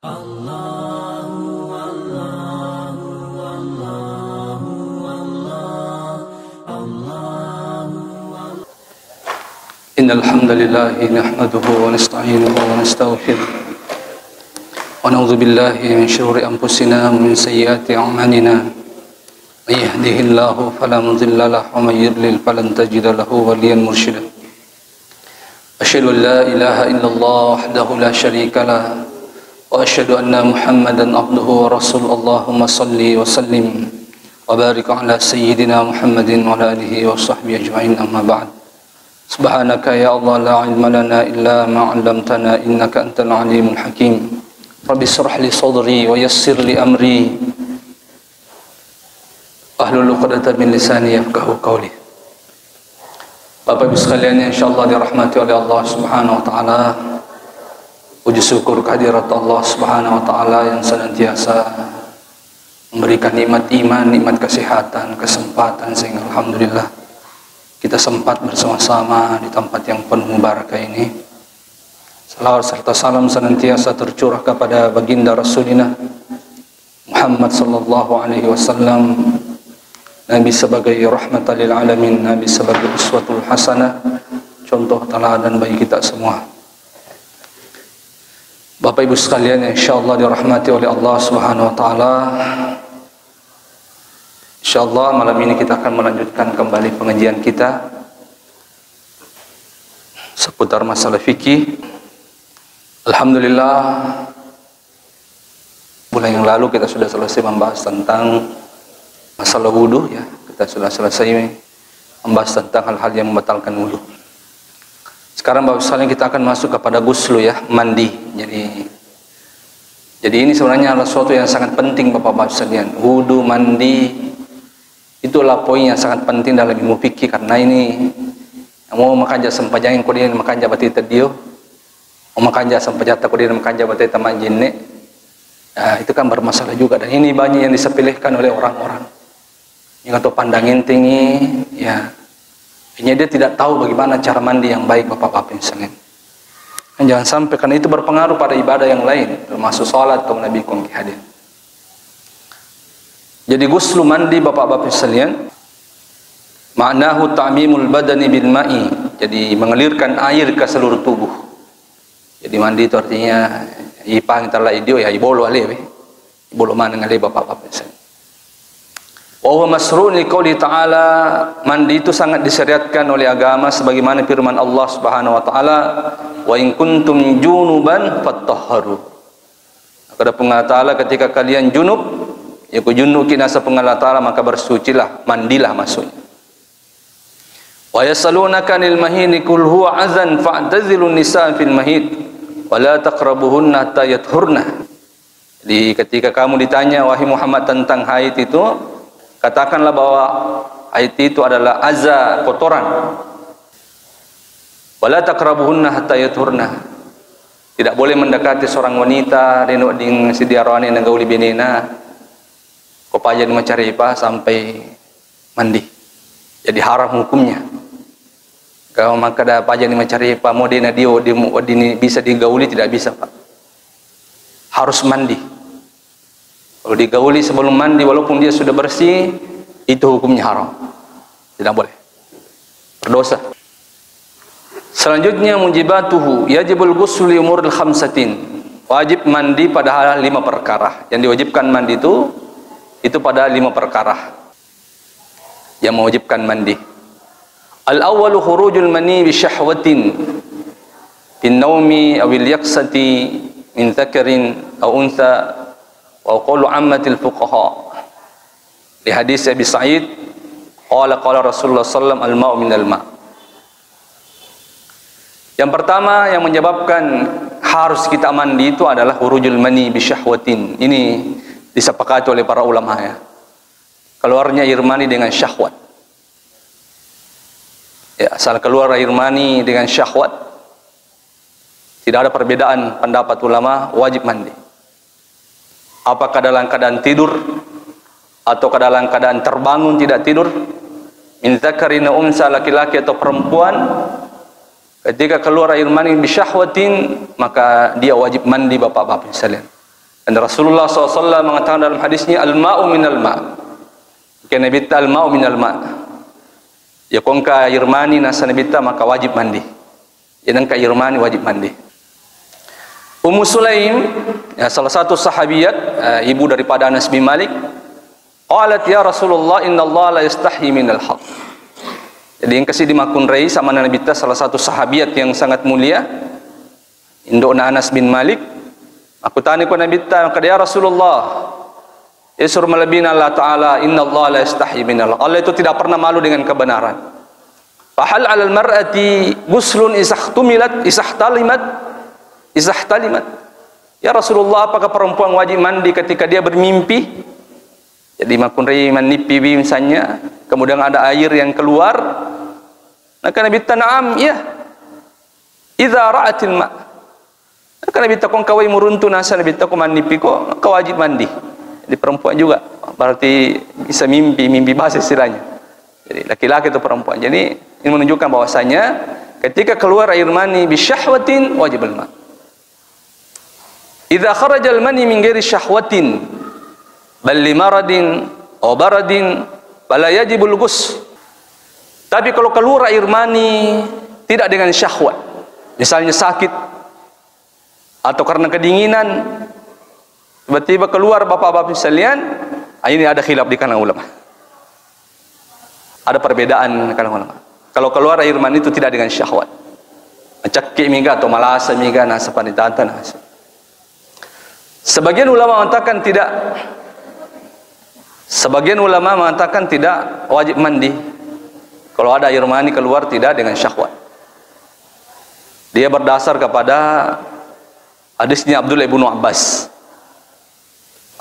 Innal hamdalillah nahmaduhu wa nasta'inuhu wa nastaghfiruh wa na'udzu billahi min shururi anfusina wa min sayyiati a'malina may yahdihillahu fala mudilla lahu wa may yudlil falan tajida lahu waliyyan mursyida asyhadu an la ilaha illallah wahdahu la syarika lah wa asyhadu anna muhammadan abduhu wa rasuluhu Allahumma salli wa sallim wa barik ala sayyidina Muhammadin wa ala alihi wa sahbihi ajma'in amma ba'd. Subhanaka ya Allah la ilma lana illa ma 'allamtana innaka antal alimul hakim. Rabbi shrah li sadri wa yassir li amri. Ahlul 'uqdatam min lisani yafqahu qawli. Bapak Ibu sekalian yang insyaallah dirahmati oleh Allah Subhanahu wa taala. Puji syukur kehadirat Allah Subhanahu wa taala yang senantiasa memberikan nikmat iman, nikmat kesehatan, kesempatan sehingga alhamdulillah kita sempat bersama-sama di tempat yang penuh barakah ini. Salawat serta salam senantiasa tercurah kepada baginda Rasulina Muhammad sallallahu alaihi wasallam, Nabi sebagai rahmatan lil alamin, Nabi sebagai uswatul hasanah, contoh teladan bagi kita semua. Bapak Ibu sekalian yang insyaallah dirahmati oleh Allah Subhanahu wa taala. InsyaAllah malam ini kita akan melanjutkan kembali pengajian kita seputar masalah fikih. Alhamdulillah, bulan yang lalu kita sudah selesai membahas tentang masalah wudu ya. Kita sudah selesai membahas tentang hal-hal yang membatalkan wudu. Sekarang Bapak sekalian kita akan masuk kepada guslu ya, mandi. Jadi ini sebenarnya adalah sesuatu yang sangat penting Bapak-bapak sekalian. Wudu, mandi, itulah poin yang sangat penting dalam ilmu fikih, karena ini mau makanja sempajangin kodin makanja bati tedio, mau makanja sempajata kodin makanja bati taman jinne. Nah, itu kan bermasalah juga, dan ini banyak yang disepelekan oleh orang-orang yang atau pandangin tinggi ya. Ini dia tidak tahu bagaimana cara mandi yang baik Bapak-bapak sekalian. Dan jangan sampai karena itu berpengaruh pada ibadah yang lain termasuk salat atau Nabi kong hadir. Jadi guslu mandi Bapak-bapak sekalian, ma'nahu ta'mimul badani bil ma'i. Jadi mengalirkan air ke seluruh tubuh. Jadi mandi itu artinya ipang tala idio ya ibolo ale ibolo mana ngale Bapak-bapak sekalian. Wa huwa masru'un liqouli ta'ala, mandi itu sangat disyariatkan oleh agama sebagaimana firman Allah Subhanahu wa taala, wa in kuntum junuban fattahharu. Kata Allah Taala, ketika kalian junub, ya junub kinasa pengalat ta'ala, maka bersucilah, mandilah maksudnya. Wa yasalunaka 'anil mahid qul huwa azan fa'tazilun nisaa fil mahid wa la taqrabuhunna hatta yathurna. Jadi ketika kamu ditanya wahai Muhammad tentang haid itu, katakanlah bahwa haid itu adalah azza, kotoran. Wa la taqrabuhunna hatta yathurna. Tidak boleh mendekati seorang wanita dinu ding sidiarani nagauli binena kopajan mencari sampai mandi. Jadi haram hukumnya. Kalau maka ada pajan mencari mau dina dia bisa digauli, tidak bisa Pak. Harus mandi. Kalau digauli sebelum mandi walaupun dia sudah bersih, itu hukumnya haram. Tidak boleh. Berdosa. Selanjutnya mujibatuhu yajibul ghuslu li umuril khamsatin. Wajib mandi pada hal 5 perkara. Yang diwajibkan mandi itu pada 5 perkara yang mewajibkan mandi. Al-awwalu khurujul mani bi syahwatin bin naumi awil yaqsati min dzakarin aw untha wa qawlu ammatil fuqaha. Di hadis Abi Sa'id qala Rasulullah sallallahu alaihi wasallam al-ma'u minal ma'. Yang pertama yang menyebabkan harus kita mandi itu adalah khurujul mani bi syahwatin. Ini disepakati oleh para ulama ya. Keluarnya air mani dengan syahwat. Ya, asal keluar air mani dengan syahwat, tidak ada perbedaan pendapat ulama, wajib mandi. Apakah dalam keadaan tidur atau dalam keadaan terbangun tidak tidur, min dzakarin unsa, laki-laki atau perempuan, ketika keluar air mani bisyahwatin, maka dia wajib mandi Bapak-bapak sekalian. Dan Rasulullah SAW mengatakan dalam hadisnya, al-ma'u minal ma'. Kena bita al-ma'u minal ma'. Ya kongka air mani nasa nabita maka wajib mandi. Ya nangka air mani wajib mandi. Ummu Sulaim, ya, salah satu sahabiyat, ibu daripada Anas bin Malik, qalat ya Rasulullah inna Allah la yastahi minal haq. Jadi yang kasih dimakun rai sama Nabi kita salah satu sahabiat yang sangat mulia, indukna Anas bin Malik. Aku tanya kepada Nabi kita, maka ya Rasulullah, isur malabina Allah Ta'ala inna Allah la yastahi minal haq. Allah itu tidak pernah malu dengan kebenaran. Fahal alal mar'ati guslun isahtumilat izahtalimat. Ya Rasulullah, apakah perempuan wajib mandi ketika dia bermimpi? Jadi makun rai manipi misalnya, kemudian ada air yang keluar, maka Nabi tanam, ya. Idza ra'atil ma'. Maka Nabi takon kawai muruntu nasa Nabi takon manipi kok, kau wajib mandi. Jadi perempuan juga, berarti bisa mimpi bahasa istilahnya. Jadi laki-laki atau perempuan. Jadi ini menunjukkan bahwasanya ketika keluar air mani bisyahwatin wajib al-ma'. Idza kharajal mani min ghairi syahwatin bal limaradin aw baradin fala yajibul ghusl. Tapi kalau keluar air mani tidak dengan syahwat, misalnya sakit atau karena kedinginan, tiba-tiba keluar bapak-bapak sekalian, ini ada khilaf di kalangan ulama. Ada perbedaan kalangan ulama. Kalau keluar air mani itu tidak dengan syahwat, cakki miga atau malasa miga nasa panitata nasa. Sebagian ulama mengatakan tidak. Sebagian ulama mengatakan tidak wajib mandi kalau ada air mani keluar tidak dengan syahwat. Dia berdasar kepada hadisnya Abdullah ibnu Abbas.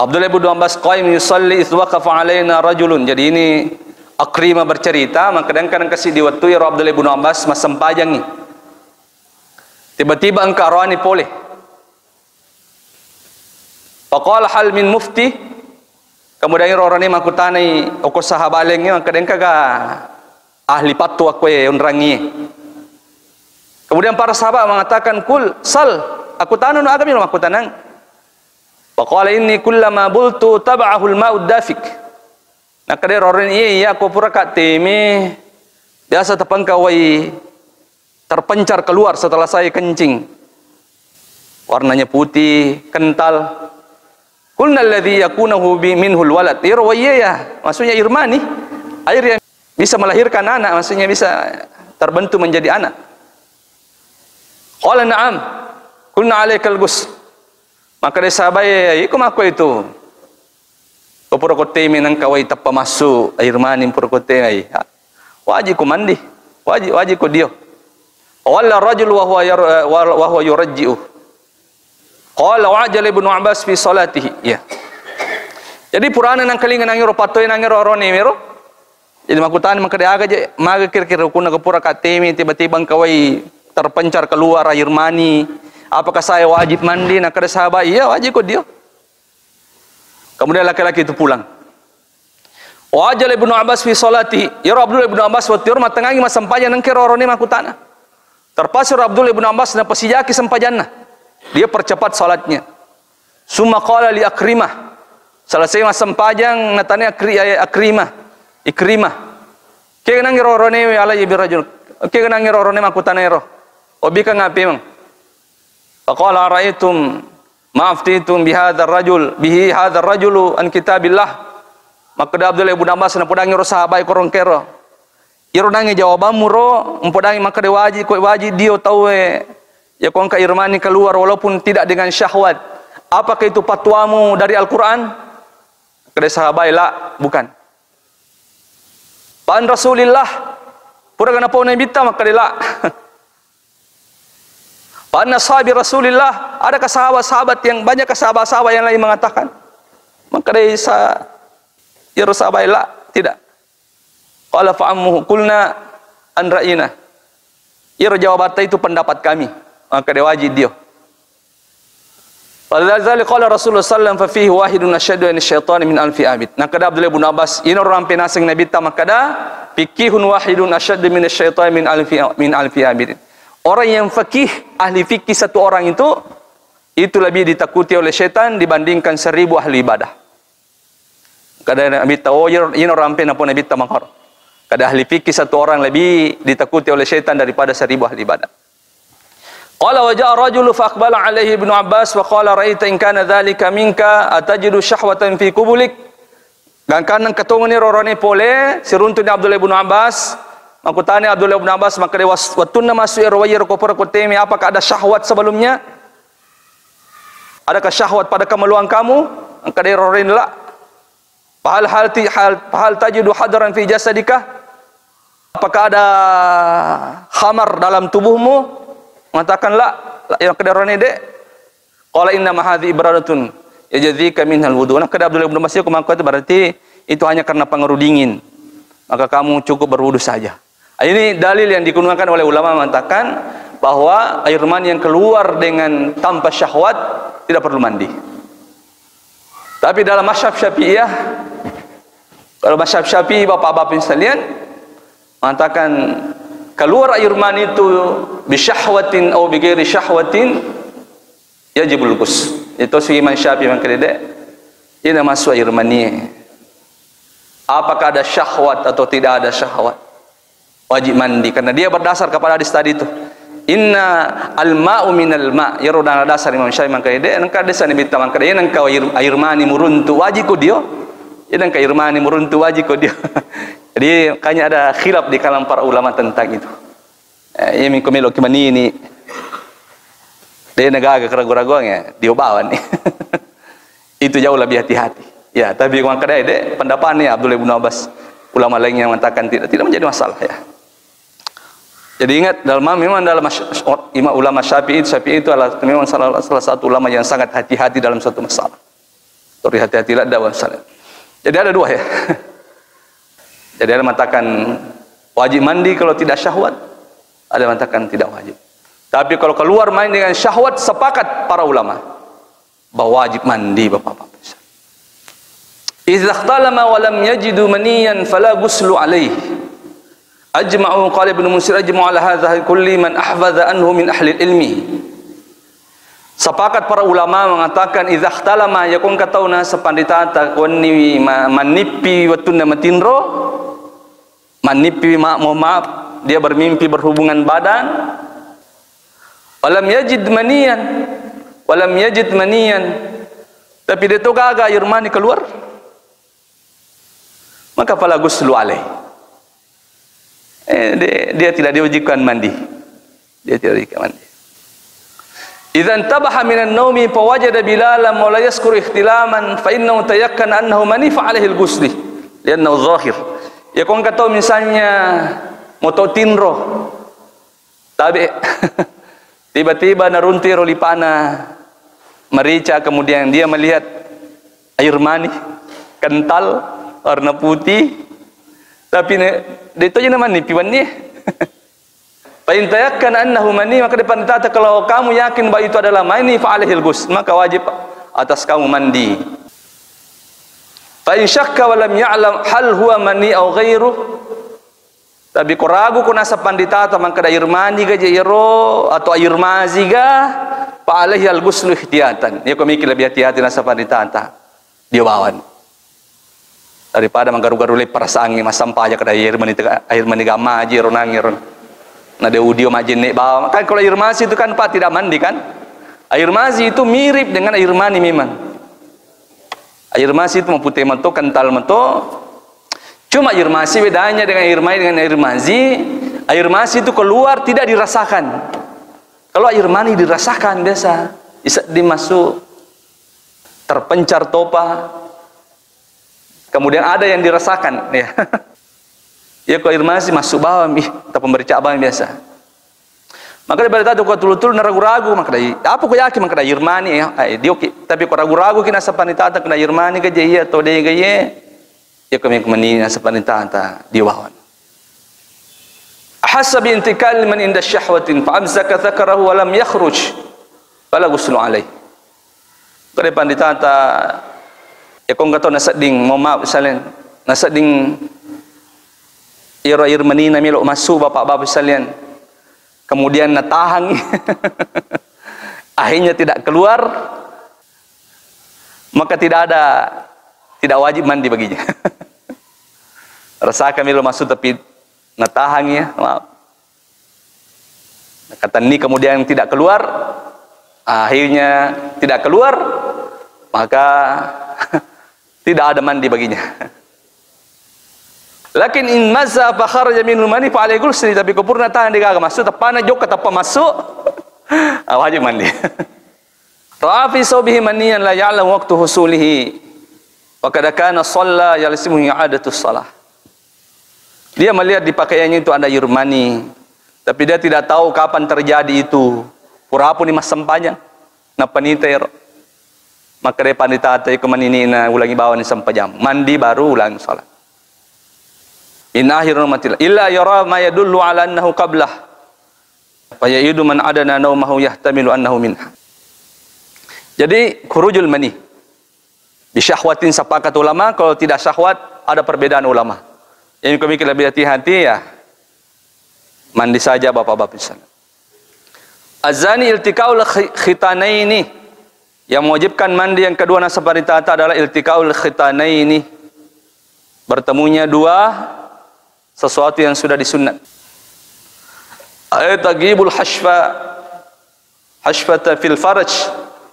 Abdullah ibnu Abbas qaim yusalli idh waqafa alaina rajulun. Jadi ini Akrimah bercerita, maka kadang-kadang kasih di waktu ya Abdullah ibnu Abbas masam pajang ni. Tiba-tiba engkau rawani poleh. Faqala hal min mufti. Kemudian orang ni maku tanai oko sahabalengnya kadang kaga ahli patwa kue unrangi. Kemudian para sahabat mengatakan kul sal aku tanun agami aku tanang. Faqala inni kullama bultu tab'ahu al-ma'u dafik. Nah kadang orang ini ya aku pura kat teme biasa tapangkawai terpencar keluar setelah saya kencing. Warnanya putih, kental. Qulna alladhi yakunahu minhul walad. Ya, maksudnya air mani, air yang bisa melahirkan anak, maksudnya bisa terbentuk menjadi anak. Qala na'am. Qulna 'alaikal ghusl. Maka dia sahabat, ikum aku itu. Purkote minang kawai tappa masuk air mani purkote ai. Wajib ku mandi. Wajib ku dia. Walla rajul wa huwa yurajji'u. Qala wa'jal ibnu Abbas fi salatihi. Ya. Jadi purana nang kalingan nangiro patoy nangiro rone mero. Jadi makutan maka dia aga je maga kira-kira kuna kapura katemi tiba-tiba kawai terpencar keluar air mani. Apakah saya wajib mandi? Nak ada sahabat, iya wajib kok dia. Kemudian laki-laki itu pulang. Wa'jal ibnu Abbas fi salatihi. Ya Abdullah ibnu Abbas wa tir matangangi masampaya nang kira rone makutana. Terpasir Abdullah ibnu Abbas na pasijaki sampajanna. Dia percepat salatnya. Summa qala li Akrimah. Selesai masam pajang natanya Akrimah. Ikrimah. Ke nang rorone ala ibi rajul. Ke nang rorone makutanero. Obi ka ngapi mang. Faqala ra'aitum ma'aftitum bihadzal rajul bihi hadzal rajulu an kitabillah. Maka Abdullah ibn Abbas na podangi ro sahabat ko rongkero. Iro nangi jawabanmu ro, empodangi maka de wajib dia tahu ya kongka irmani keluar walaupun tidak dengan syahwat. Apakah itu fatwamu dari Al-Quran? Kedai sahabat la, bukan. Pan Rasulillah pura kenapa Nabi bita maka dia la. Pan ashabi Rasulillah, adakah sahabat-sahabat yang banyak sahabat-sahabat yang lain mengatakan? Maka dia ya sahabat la, tidak. Qala fa'ammuhu qulna an ra'ina. Ya jawabat itu pendapat kami. Maka dia wajib dia. Padahal qala Rasulullah sallallahu alaihi wasallam fa fihi wahidun asyaddu an syaitan min alfi abid. Nah kada Abdullah bin Abbas ini orang penasing Nabi ta maka da fikihun wahidun asyaddu min syaitan min alfi abid. Orang yang fakih, ahli fikih satu orang itu itu lebih ditakuti oleh syaitan dibandingkan 1000 ahli ibadah. Kada nabi tahu ino rampe napa nabi tamangkar. Kada ahli fikih satu orang lebih ditakuti oleh syaitan daripada 1000 ahli ibadah. Qala wa ja'a rajulu fa aqbala alaihi Ibnu Abbas wa qala ra'aita in kana dzalika minka atajidu syahwatan fi qubulik. Dan kanang katungan ni rorone pole siruntu ni Abdullah Ibnu Abbas. Aku tanya Abdullah Ibnu Abbas maka dia watunna masu irwayir ko por ko temi apakah ada syahwat sebelumnya? Adakah syahwat pada kemaluan kamu? Angka dia rorone la. Hal tajidu hadaran fi jasadika? Apakah ada khamar dalam tubuhmu? Mengatakan la yang kedarane dek. Qala inna ma hadhi ibradatun yajzika minhal wudu. Nah kada Abdullah Ibnu Mas'ud maka itu berarti itu hanya karena pengaruh dingin. Maka kamu cukup berwudu saja. Ini dalil yang digunakan oleh ulama mengatakan bahwa air mani yang keluar dengan tanpa syahwat tidak perlu mandi. Tapi dalam mazhab Syafi'iyah, kalau mazhab Syafi'i bapak-bapak sekalian mengatakan keluar air mani itu bisyahwatin atau bighairi syahwatin yajibul ghusl. Itu si Imam Syafi'i mengkredek ini masuk air mani. Apakah ada syahwat atau tidak ada syahwat? Wajib mandi karena dia berdasar kepada hadis tadi itu. Inna al-ma'u minal ma'. Ya rodana dasar Imam Syafi'i mengkredek nangka desa ni bita mengkredek nangka air mani muruntu wajib ko dia. Ya nangka air mani muruntu wajib ko dia. Jadi kayaknya ada khilaf di kalangan para ulama tentang itu. Ini komelo kimani ini. Dia negara keraguan-raguannya diobawan nih. Itu jauh lebih hati-hati. Ya, tapi orang kedai dek pendapatnya Abdullah Ibnu Abbas, ulama lain yang mengatakan tidak menjadi masalah ya. Jadi ingat memang dalam imam ulama Syafi'i itu adalah memang salah satu ulama yang sangat hati-hati dalam suatu masalah. Tori hati-hatilah dalam masalah. Jadi ada dua ya. Jadi ada mengatakan wajib mandi kalau tidak syahwat, ada mengatakan tidak wajib. Tapi kalau keluar mandi dengan syahwat, sepakat para ulama bahwa wajib mandi bapak-bapak. Idza ikhtalama wa lam yajidu maniyan fala ghuslu alaihi. Ajma'u qala Ibnu Munsir ajma'u ala hadha kulli man ahfaza anhu min ahli ilmi. Sepakat para ulama mengatakan idza ikhtalama yakun katauna sepandita takuni manipi watuna matinro. Manipi maaf dia bermimpi berhubungan badan. Walam yajid maniyan tapi dia tu gagal air mani keluar, maka fala ghuslu alaih. Dia tidak diwajibkan mandi. Dia tidak diwajibkan mandi. Idza intabaha minan naumi fa wajada bilalan wa la yaskuru ihtilaman fa innahu tayakkana annahu mani fa alaihi al-ghusl li'annahu zahir. Ya kau kata misalnya moto tinro tabi tiba-tiba naruntir oli panah merica, kemudian dia melihat air mani kental warna putih tapi dia itu je mani piwannya. Fa in tayakkana annahu mani, maka depan tata kalau kamu yakin bahwa itu adalah mani fa alaihil ghusl, maka wajib atas kamu mandi. Fa in syakka wa lam ya'lam hal huwa mani aw ghairuh, tapi ko ragu ko nasa pandita atau mangka air mani ga jero atau air mazi ga fa alaihi al-ghuslu ihtiyatan. Dia ko mikir lebih hati-hati nasa pandita dia bawan daripada manggaru-garu le perasaan masampah aja kada air mani ga maji ronangir. Nah dia udio majin nek bawa. Kan kalau air mazi itu kan Pak tidak mandi kan? Air mazi itu mirip dengan air mani memang. Air mazi itu putih mentok, kental mentok. Cuma air mazi bedanya dengan air mani dengan air mazi. Air mazi itu keluar tidak dirasakan. Kalau air mani dirasakan biasa. Bisa dimasuk terpencar topa. Kemudian ada yang dirasakan ya. Ya kalau air mazi masuk bawah tak pemberi cabang biasa. Maka daripada tadi kau tulu-tulu ragu-ragu maka dari apa kau yakin maka dari air mani ya dia oke, tapi kau ragu-ragu kena sapanita kena air mani ke jaya atau dia gaya ya kami kemani sapanita dia bawan. Hasab intikal man inda syahwatin fa amsaka dzakarahu wa lam yakhruj fala ghuslu alaih. Kalau pandita ya kau kata nasading mau maaf sekalian nasading air mani na milok masuk bapak-bapak sekalian. Kemudian natahan akhirnya tidak keluar, maka tidak wajib mandi baginya. Rasakan bila masuk tapi natahangnya, maaf. Kata ini kemudian tidak keluar, akhirnya tidak keluar, maka tidak ada mandi baginya. Lakin in mazza fa kharaja minhu mani fa alaihi ghusl, tapi kupurna tahan digaga masuk tapana jok kata masuk wajib mandi. Ra'a fi sawbihi maniyan la ya'lam waqtu husulihi wa kad kana shalla yalsimu i'adatus shalah. Dia melihat di pakaiannya itu ada air mani, tapi dia tidak tahu kapan terjadi itu. Purapun ni mas sampanya na paniter. Maka dia pandita ko maninina ulangi bawa ni sampajam. Mandi baru ulangi salat. In akhirul matil illa yara ma yadullu ala annahu qablah fa ya'idu man adana naumahu yahtamilu annahu minha. Jadi khurujul mani bi syahwatin, sepakat ulama. Kalau tidak syahwat ada perbedaan ulama. Yang kami lebih hati-hati ya mandi saja bapak-bapak sekalian. Azani iltikaul khitanaini, yang mewajibkan mandi yang kedua nasabari tata adalah iltikaul khitanaini, bertemunya dua sesuatu yang sudah disunat. Ayat tagibul hashfata fil faraj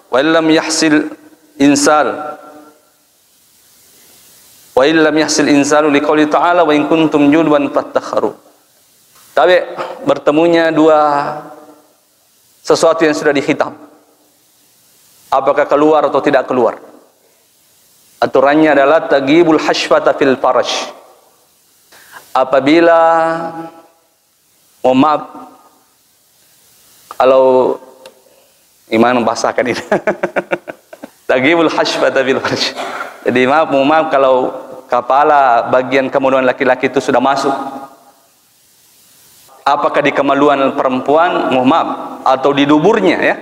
wa illam yahsil insal liqauli ta'ala wa in kuntum junuban fattakhharu. Tapi bertemunya dua sesuatu yang sudah dihitam, apakah keluar atau tidak keluar. Aturannya adalah tagibul hashfata fil faraj, apabila mohon maaf kalau iman membahasakan ini tagibul hashfata fil farj. Jadi mohon maaf kalau kepala bagian kemaluan laki-laki itu sudah masuk, apakah di kemaluan perempuan mohon maaf atau di duburnya ya.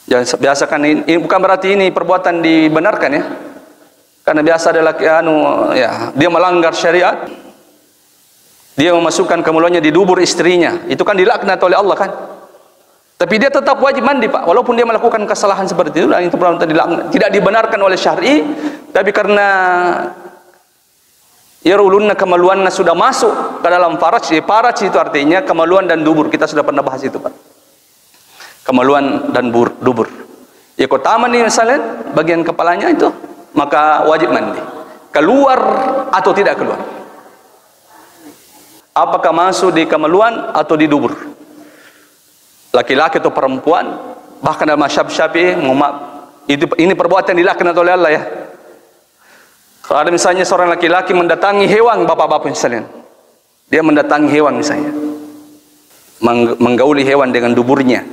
Jangan biasakan ini bukan berarti ini perbuatan dibenarkan ya. Karena biasa adalah dia melanggar syariat. Dia memasukkan kemaluannya di dubur istrinya. Itu kan dilaknat oleh Allah kan. Tapi dia tetap wajib mandi Pak. Walaupun dia melakukan kesalahan seperti itu, itu dilaknat. Tidak dibenarkan oleh syar'i. Tapi karena yarulunna kemaluannya sudah masuk ke dalam faraj. Faraj itu artinya kemaluan dan dubur. Kita sudah pernah bahas itu Pak. Kemaluan dan dubur. Ya kotama nih misalnya bagian kepalanya itu, maka wajib mandi. Keluar atau tidak keluar? Apakah masuk di kemaluan atau di dubur? Laki-laki atau perempuan? Bahkan dalam mazhab Syafi'i, ini perbuatan dilaknat oleh Allah ya. Kalau ada misalnya seorang laki-laki mendatangi hewan, bapak-bapak sekalian, dia mendatangi hewan misalnya, menggauli hewan dengan duburnya,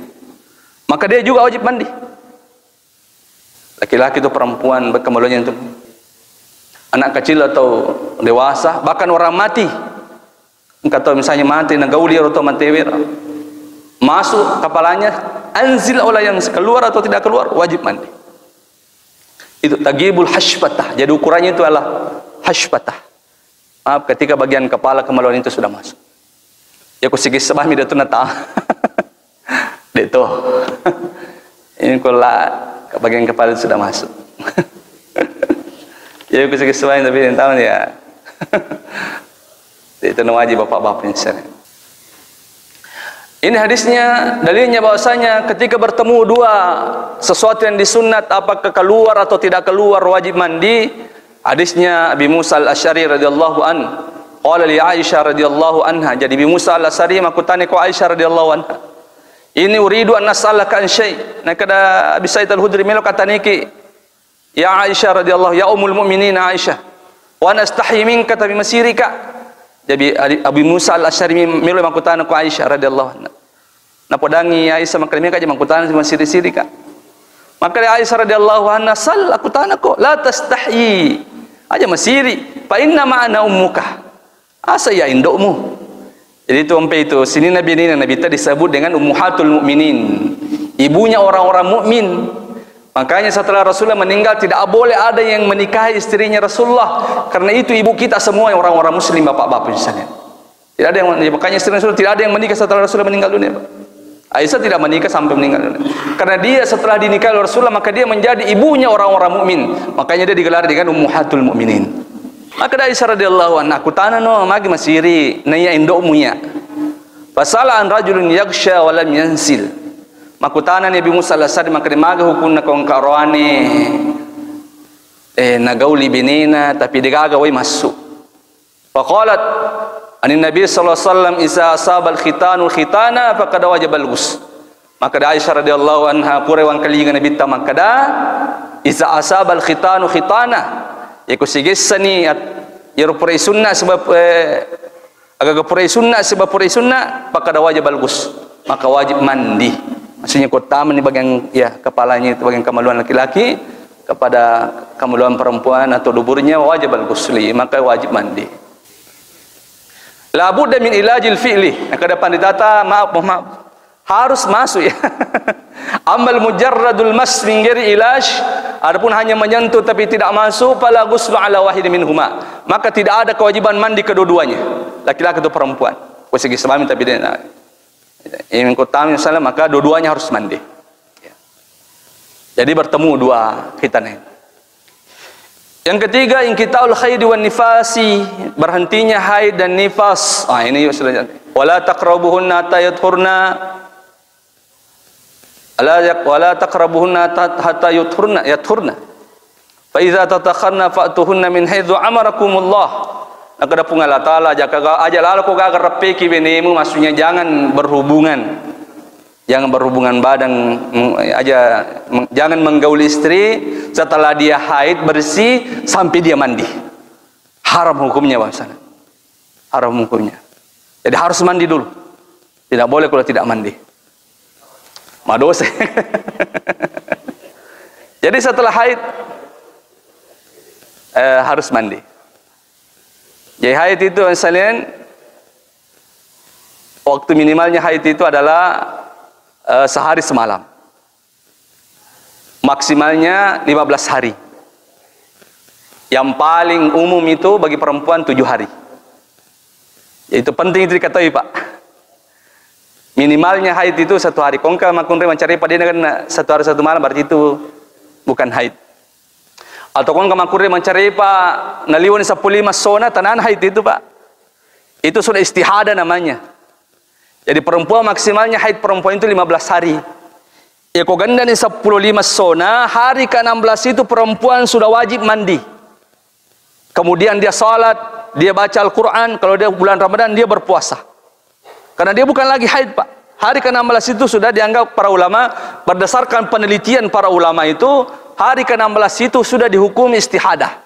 maka dia juga wajib mandi. Laki-laki itu perempuan, kemaluannya itu anak kecil atau dewasa, bahkan orang mati. Kata misalnya mati, nagauli atau mati masuk kepalanya, anzil oleh yang keluar atau tidak keluar, wajib mandi. Itu tagibul hashfatah. Jadi ukurannya itu adalah hashfatah. Maaf, ketika bagian kepala kemaluan itu sudah masuk. Ya kusigis sebah mida tu nata. Itu. Ini kalau bagian kepala itu sudah masuk. Ya kusigis sebah tapi yang tahu ya. Itu wajib bapak-bapak insya. Ini hadisnya, dalilnya bahwasanya ketika bertemu dua sesuatu yang disunat, apakah keluar atau tidak keluar wajib mandi. Hadisnya Abi Musa al-Asy'ari radhiyallahu an, qala li Aisyah radhiyallahu anha. Jadi Abi Musa al-Asy'ari makutani ku Aisyah radhiyallahu anha. Ini uridu an nas'alaka an syai'. Nah kada Abi Sa'id al-Khudri melo kataniki, ya Aisyah radhiyallahu, ya ummul mukminin Aisyah, wa nastahi minka tabi masirika. Jadi Abu Musa al-Asy'ari milo makutana ku Aisyah radhiyallahu anha. Napodangi Aisyah makalimi kaje makutana sama siri-siri ka. Maka Aisyah radhiyallahu anha sal akutana ko la tastahyi. Aja masiri, fa inna ma'ana ummuka. Asa ya indokmu. Jadi itu sampai itu sini Nabi tadi disebut dengan ummuhatul mukminin. Ibunya orang-orang mukmin. Makanya setelah Rasulullah meninggal tidak boleh ada yang menikahi istrinya Rasulullah, karena itu ibu kita semua orang-orang muslim bapak-bapak misalnya. Tidak ada yang makanya istri Rasulullah tidak ada yang menikah setelah Rasulullah meninggal dunia. Aisyah tidak menikah sampai meninggal karena dia setelah dinikahi oleh Rasulullah maka dia menjadi ibunya orang-orang mukmin, makanya dia digelar dengan Ummahatul Mukminin. Maka dari Aisyah radhiyallahu anha aku tanah no magi masiri naya indokmu ya fasala an rajulun yaghsha wa lam yansil maka tanah Nabi Musa al-Asadi maka dimaga hukunna kong karoane nagauli binina tapi digaga way masuk faqalat anin Nabi sallallahu alaihi wasallam isa asabal khitanul khitana faqad wajibal ghus maka da Aisyah radhiyallahu anha kurewang kalingan Nabi ta maka da isa asabal khitanu khitana iku sigisani at yaro purai sunnah sebab agak purai sunnah sebab purai sunnah faqad wajibal ghus maka wajib mandi maksudnya kota di bagian ya kepalanya itu bagian kemaluan laki-laki kepada kemaluan perempuan atau duburnya wajibal ghusli maka wajib mandi. La budda min ilajil fi'li. Kada panditata maaf harus masuk ya. Amal mujarradul mas min ghairi ilaj, adapun hanya menyentuh tapi tidak masuk fala ghuslu ala wahid minhuma. Maka tidak ada kewajiban mandi kedua-duanya, laki-laki atau perempuan. Segi suami tapi dia ingin kota misalnya maka dua-duanya harus mandi. Jadi bertemu dua khitan ini. Yang ketiga inqita'ul haid wan nifasi, berhentinya haid dan nifas. Ini sudah cantik. Wala taqrabuhunna hatta yadhurna. Wala taqrabuhunna hatta yadhurna. Fa idza tatakhanna fa'tuhunna min haitsu amarakumullah. Nakada pun Allah Taala jaka ajal ko ga repeki benemu maksudnya jangan berhubungan. Jangan berhubungan badan aja, jangan menggauli istri setelah dia haid bersih sampai dia mandi. Haram hukumnya bahasanya. Haram hukumnya. Jadi harus mandi dulu. Tidak boleh kalau tidak mandi. Madosa. Jadi setelah haid harus mandi. Jadi haid itu misalnya waktu minimalnya haid itu adalah sehari semalam, maksimalnya 15 hari. Yang paling umum itu bagi perempuan 7 hari. Itu penting itu diketahui Pak. Minimalnya haid itu 1 hari. Kongka makunre mencari pada ini kan 1 hari 1 malam berarti itu bukan haid. Atau kongka makunre mencari Pak naliwan 15 sona tanan haid itu Pak. Itu sudah istihadah namanya. Jadi perempuan maksimalnya haid perempuan itu 15 hari. Ya kau ganda ni 15 sona, hari ke-16 itu perempuan sudah wajib mandi. Kemudian dia salat, dia baca Al-Quran, kalau dia bulan Ramadan dia berpuasa. Karena dia bukan lagi haid Pak. Hari ke-16 itu sudah dianggap para ulama, berdasarkan penelitian para ulama itu, hari ke-16 itu sudah dihukum istihadah.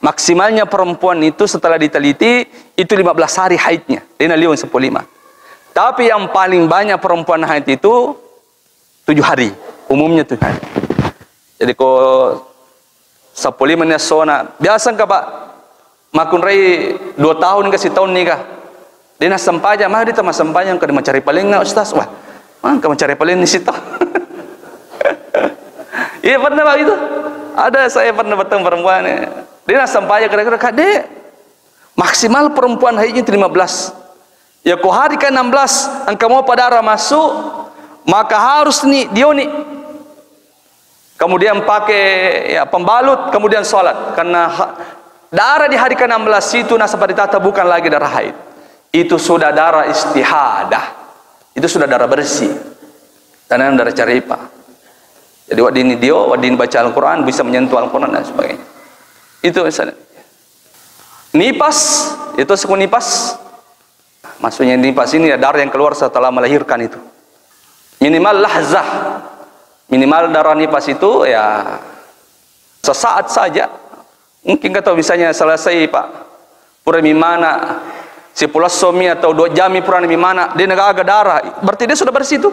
Maksimalnya perempuan itu setelah diteliti, itu 15 hari haidnya. Dia naliun 15. Tapi yang paling banyak perempuan haid itu 7 hari, umumnya 7 hari. Jadi kalau 15 menit sona, biasa enggak Pak? Makun rai 2 tahun ke setahun nikah. Dia nak sempaja, mah dia tambah sempaja yang kena mencari paling enggak Ustaz. Wah, mah kena mencari paling di situ. Iya pernah Pak itu. Ada saya pernah bertemu perempuan. Dia nak sempaja kira-kira Kak Dek, maksimal perempuan haidnya 15. Ya kau hari ke-16 engkau mau padara masuk maka harus nih dia nih kemudian pakai ya pembalut kemudian sholat karena darah di hari ke-16 itu nasabari tata bukan lagi darah haid, itu sudah darah istihadah, itu sudah darah bersih dan darah caripa. Jadi wadini baca Al-Quran bisa menyentuh Al-Quran dan sebagainya. Itu misalnya nipas, itu suku nipas. Maksudnya nipas ini ya darah yang keluar setelah melahirkan itu. Minimal lahzah. Minimal darah nipas itu ya sesaat saja. Mungkin kata misalnya selesai Pak pura mimana 10 somi atau 2 jami pura mimana dia agak darah. Berarti dia sudah bersih itu.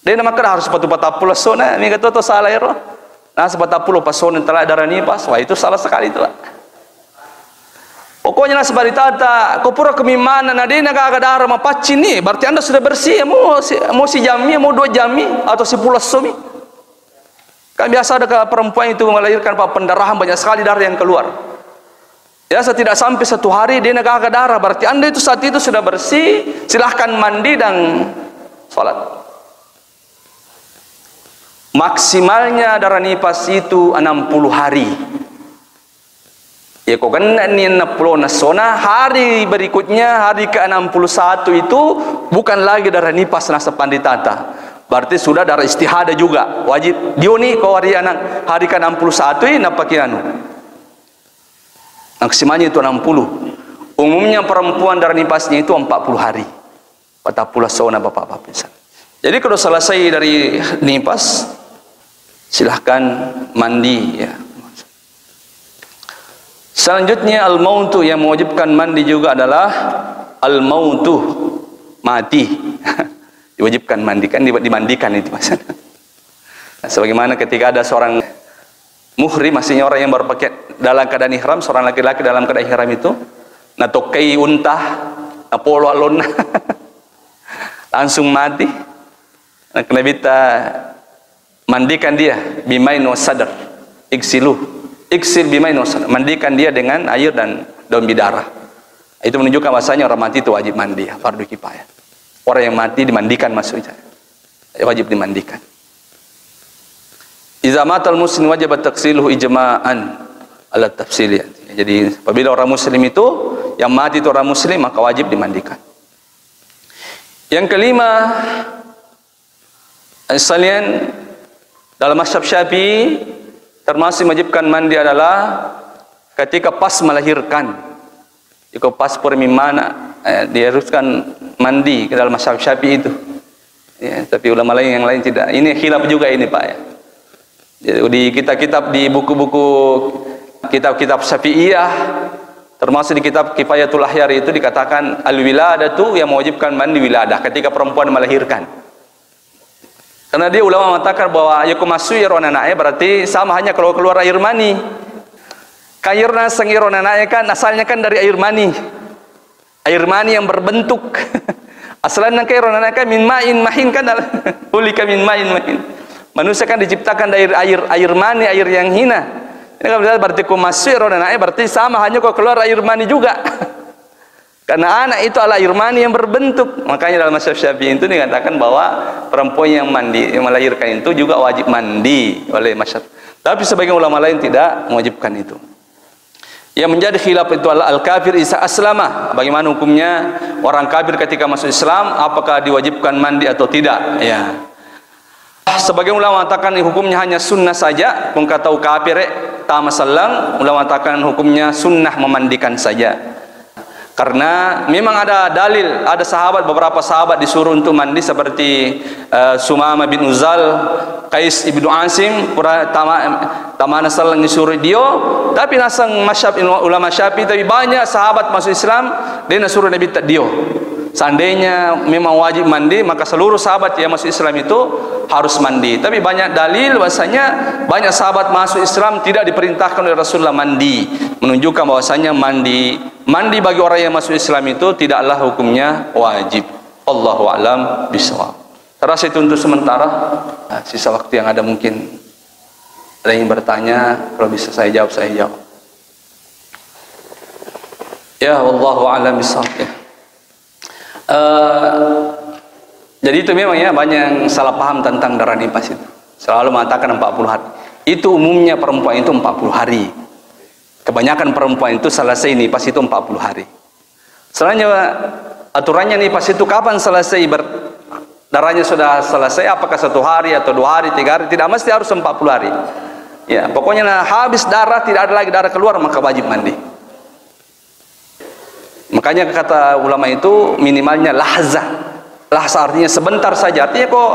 Dia nama kena harus 40 sona. Ini kata itu salah ya. Nah 40 pasona telah darah nipas. Wah itu salah sekali itu Pak. Pokoknya lah sebari tata, kau pura kemimana, nah dia nak agak darah mapacin ni, berarti anda sudah bersih, mau si jami, mau 2 jami, atau 10 somi. Kan biasa ada perempuan itu melahirkan pendarahan banyak sekali darah yang keluar. Ya tidak sampai 1 hari dia nak agak darah, berarti anda itu saat itu sudah bersih, silahkan mandi dan salat. Maksimalnya darah nifas itu 60 hari. Ya kok kena ni 60 nasona, hari berikutnya hari ke-61 itu bukan lagi darah nifas nasa panditata. Berarti sudah darah istihadah juga. Wajib dia ni kau hari ke-61 ini napakianu. Maksimalnya itu 60. Umumnya perempuan darah nifasnya itu 40 hari. 40 sauna bapak-bapak. Jadi kalau selesai dari nifas silahkan mandi ya. Selanjutnya al-mautu, yang mewajibkan mandi juga adalah al-mautu, mati. Diwajibkan mandi, kan dimandikan itu Mas. Nah, sebagaimana ketika ada seorang muhrim, maksudnya orang yang baru pakai dalam keadaan ihram, seorang laki-laki dalam keadaan ihram itu natokai untah apolo alon langsung mati. Nah, kena kita mandikan dia bimain wasadar, iksil bimain wasadar, mandikan dia dengan air dan daun bidara. Itu menunjukkan bahasanya orang mati itu wajib mandi, fardu kifayah. Orang yang mati dimandikan, maksudnya wajib dimandikan. Iza matal muslim wajib taksiluhu ijma'an ala tafsili. Jadi apabila orang muslim itu yang mati itu orang muslim, maka wajib dimandikan. Yang kelima, sekalian, dalam mazhab Syafi'i termasuk wajibkan mandi adalah ketika pas melahirkan. Jika pas permimana diharuskan mandi ke dalam mazhab Syafi'i itu. Ya, tapi ulama lain yang lain tidak. Ini khilaf juga ini Pak ya. Jadi di kitab-kitab, di buku-buku kitab-kitab Syafi'iyah, termasuk di kitab Kifayatul Ahyar itu dikatakan al-wiladatu yang mewajibkan mandi wiladah ketika perempuan melahirkan. Karena dia ulama mengatakan bahwa ayaku masuk ya roh anaknya berarti sama hanya kalau keluar air mani. Kairna sengiro anaknya kan asalnya kan dari air mani. Air mani yang berbentuk. Asalnya kairna anaknya min ma'in mahin kan ulika min ma'in mahin. Manusia kan diciptakan dari air mani, air yang hina. Ini kan berarti ku masuk roh anaknya berarti sama hanya kalau keluar air mani juga. Karena anak itu adalah air mani yang berbentuk. Makanya dalam mazhab Syafi'i itu dikatakan bahwa perempuan yang mandi, yang melahirkan itu juga wajib mandi oleh mazhab. Tapi sebagian ulama lain tidak mewajibkan itu. Yang menjadi khilaf itu adalah al-kafir isa aslama. Bagaimana hukumnya orang kafir ketika masuk Islam, apakah diwajibkan mandi atau tidak? Ya. Sebagian ulama mengatakan hukumnya hanya sunnah saja. Kung kata kafir ta masallang, ulama mengatakan hukumnya sunnah memandikan saja. Karena memang ada dalil, ada sahabat, beberapa sahabat disuruh untuk mandi seperti Sumama bin Uzal, Qais ibnu Asim, tamana sallang disuruh dia. Tapi nasang ulama Syafi'i, tapi banyak sahabat masuk Islam dia nasuruh Nabi tak dia. Seandainya memang wajib mandi, maka seluruh sahabat yang masuk Islam itu harus mandi. Tapi banyak dalil bahasanya banyak sahabat masuk Islam tidak diperintahkan oleh Rasulullah mandi, menunjukkan bahwasanya mandi bagi orang yang masuk Islam itu tidaklah hukumnya wajib. Allahu a'lam bishawab. Terasa itu untuk sementara. Nah, sisa waktu yang ada mungkin ada yang bertanya, kalau bisa saya jawab, saya jawab. Ya, wallahu a'lam bishawab. Jadi itu memang ya banyak yang salah paham tentang darah nifas itu. Selalu mengatakan 40 hari. Itu umumnya perempuan itu 40 hari. Kebanyakan perempuan itu selesai nifas itu 40 hari. Selanjutnya aturannya nifas itu kapan selesai darahnya sudah selesai, apakah 1 hari atau 2 hari, 3 hari, tidak mesti harus 40 hari. Ya, pokoknya habis darah, tidak ada lagi darah keluar, maka wajib mandi. Makanya kata ulama itu minimalnya lahzah. Lahzah artinya sebentar saja. Artinya kok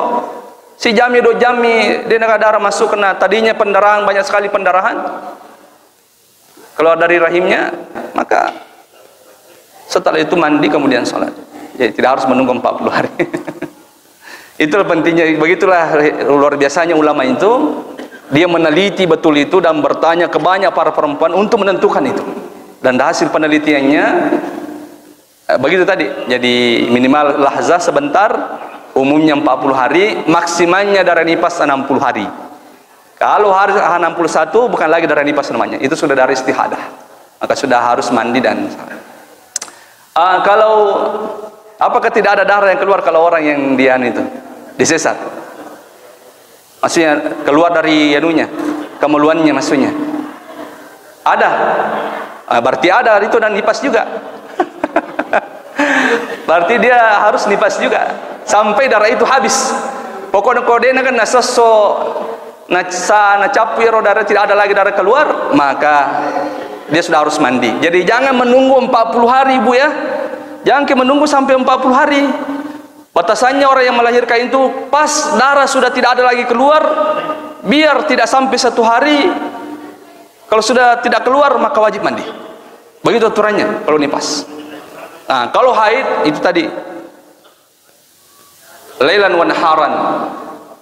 si jami 2 jami dia nak darah masuk, kena tadinya pendarahan, banyak sekali pendarahan, keluar dari rahimnya, maka setelah itu mandi kemudian sholat. Jadi tidak harus menunggu 40 hari. Itulah pentingnya. Begitulah luar biasanya ulama itu, dia meneliti betul itu dan bertanya ke banyak para perempuan untuk menentukan itu. Dan hasil penelitiannya begitu tadi. Jadi minimal lahzah sebentar, umumnya 40 hari, maksimalnya darah nifas 60 hari. Kalau hari 61 bukan lagi darah nifas namanya, itu sudah darah istihadah, maka sudah harus mandi dan kalau Apakah tidak ada darah yang keluar kalau orang yang dia itu disesat? Maksudnya keluar dari anunya, kemaluannya maksudnya. Ada. Berarti ada itu, dan nipas juga. Berarti dia harus nipas juga sampai darah itu habis. Pokoknya kodenya kan nasoso na capiro darah, tidak ada lagi darah keluar, maka dia sudah harus mandi. Jadi jangan menunggu 40 hari Bu ya. Jangan menunggu sampai 40 hari. Batasannya orang yang melahirkan itu pas darah sudah tidak ada lagi keluar, biar tidak sampai 1 hari. Kalau sudah tidak keluar maka wajib mandi. Begitu aturannya kalau nipas. Nah, kalau haid itu tadi lailan wa naharan,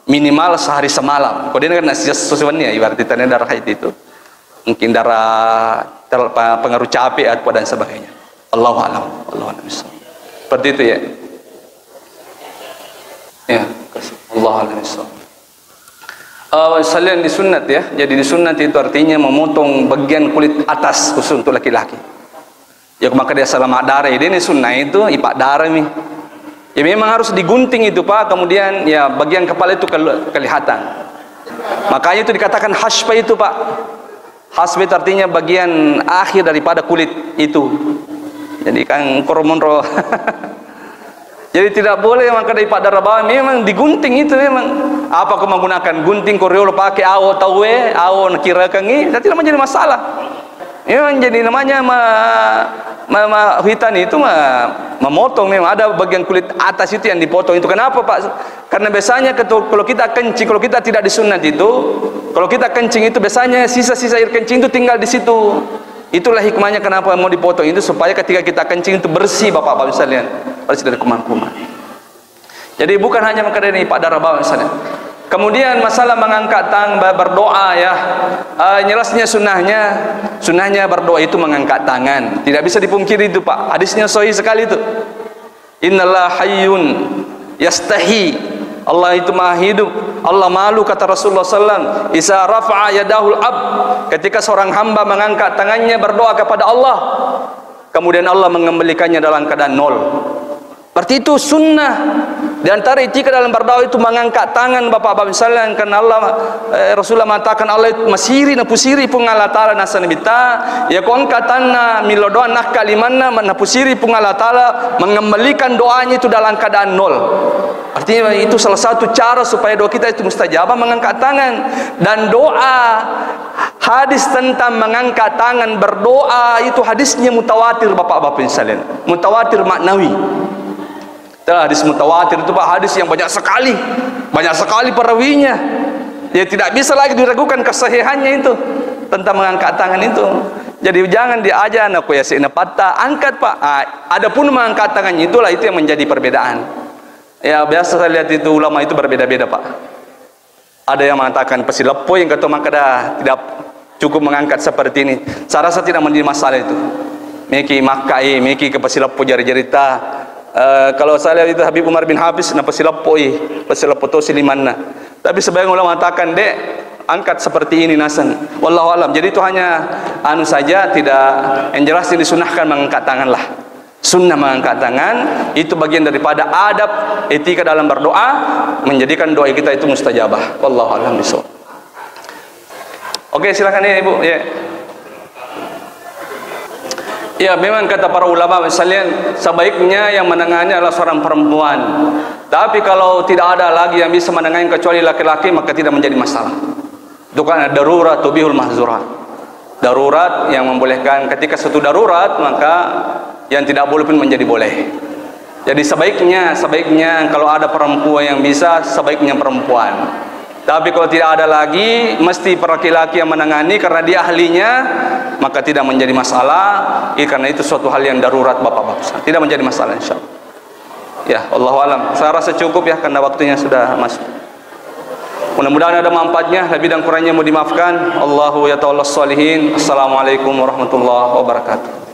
minimal sehari semalam. Kalau dia kan sesuatunya ibaratnya tanda darah haid itu mungkin darah pengaruh capek atau dan sebagainya. Allahu a'lam. Allahu a'lam. Seperti itu ya. Ya, Allahu a'lam. Salian disunat ya. Jadi disunat itu artinya memotong bagian kulit atas khusus untuk laki-laki. Ya maka dia selamat darah. Ini sunnah itu ipak darah nih. Ya memang harus digunting itu Pak. Kemudian ya bagian kepala itu kelihatan. Makanya itu dikatakan haspa itu Pak. Haspa itu artinya bagian akhir daripada kulit itu. Jadi kan kormonro. Jadi tidak boleh maka daripada darah bawah, memang digunting itu memang. Apa kau menggunakan gunting koreolo pakai awo tawe, awo kira kangi, tidak menjadi masalah. Memang jadi namanya hitan itu memotong, memang ada bagian kulit atas itu yang dipotong itu. Kenapa Pak? Karena biasanya kalau kita kencing, kalau kita tidak disunat itu, kalau kita kencing itu biasanya sisa-sisa air kencing itu tinggal di situ. Itulah hikmahnya kenapa mau dipotong itu, supaya ketika kita kencing itu bersih Bapak-bapak sekalian, bersih dari kuman-kuman. Jadi bukan hanya mengkadani Pak darah bawah misalnya. Kemudian masalah mengangkat tangan berdoa ya, jelasnya sunnahnya berdoa itu mengangkat tangan. Tidak bisa dipungkiri itu Pak. Hadisnya sahih sekali itu. Innallaha hayyun yastahi. Allah itu maha hidup. Allah malu kata Rasulullah SAW. Isa rafa'a yadahul ab. Ketika seorang hamba mengangkat tangannya berdoa kepada Allah, kemudian Allah mengembalikannya dalam keadaan nol. Berarti itu sunnah. Di antara etika dalam berdoa itu mengangkat tangan Bapak-bapak misalnya, karena Allah Rasulullah mengatakan Allah itu masiri na pusiri pun Allah taala nasanibita ya kongka tanna milodoa nak kalimanna napusiri pun Allah taala mengembalikan doanya itu dalam keadaan nol. Artinya itu salah satu cara supaya doa kita itu mustajabah, mengangkat tangan. Dan doa hadis tentang mengangkat tangan berdoa itu hadisnya mutawatir Bapak-bapak sekalian, mutawatir maknawi. Hadis mutawatir itu Pak, hadis yang banyak sekali perawinya. Ya tidak bisa lagi diragukan kesahihannya itu tentang mengangkat tangan itu. Jadi jangan diajar aku ya sina patah angkat Pak. Adapun mengangkat tangannya itulah itu yang menjadi perbedaan. Ya biasa saya lihat itu ulama itu berbeda-beda Pak. Ada yang mengatakan pesilepo, yang kata maka tidak cukup mengangkat seperti ini. Saya rasa tidak menjadi masalah itu. Miki makai, miki ke pesilepo jari-jari ta. Kalau saya lihat itu Habib Umar bin Hafiz na pesilepo to silimanna. Tapi sebagian ulama mengatakan dek angkat seperti ini nasan. Wallahu alam. Jadi itu hanya saja, tidak, yang jelas yang disunahkan mengangkat tangan lah. Sunnah mengangkat tangan itu bagian daripada adab etika dalam berdoa, menjadikan doa kita itu mustajabah. Wallahu a'lam bishawab. Oke, silakan ya Ibu. Ya. Ya, memang kata para ulama misalnya sebaiknya yang menangani adalah seorang perempuan. Tapi kalau tidak ada lagi yang bisa menangani kecuali laki-laki, maka tidak menjadi masalah. Itu kan darurat tubihul mahzurat. Darurat yang membolehkan, ketika suatu darurat maka yang tidak boleh pun menjadi boleh. Jadi sebaiknya kalau ada perempuan yang bisa, sebaiknya perempuan. Tapi kalau tidak ada lagi, mesti laki-laki yang menangani karena dia ahlinya, maka tidak menjadi masalah. Karena itu suatu hal yang darurat Bapak-bapak. Tidak menjadi masalah insyaallah. Ya, Allahu alam. Saya rasa cukup ya karena waktunya sudah masuk. Mudah-mudahan ada manfaatnya. Lebih dan kurangnya mau dimaafkan. Allahu ya ta'ala sholihin. Assalamualaikum warahmatullahi wabarakatuh.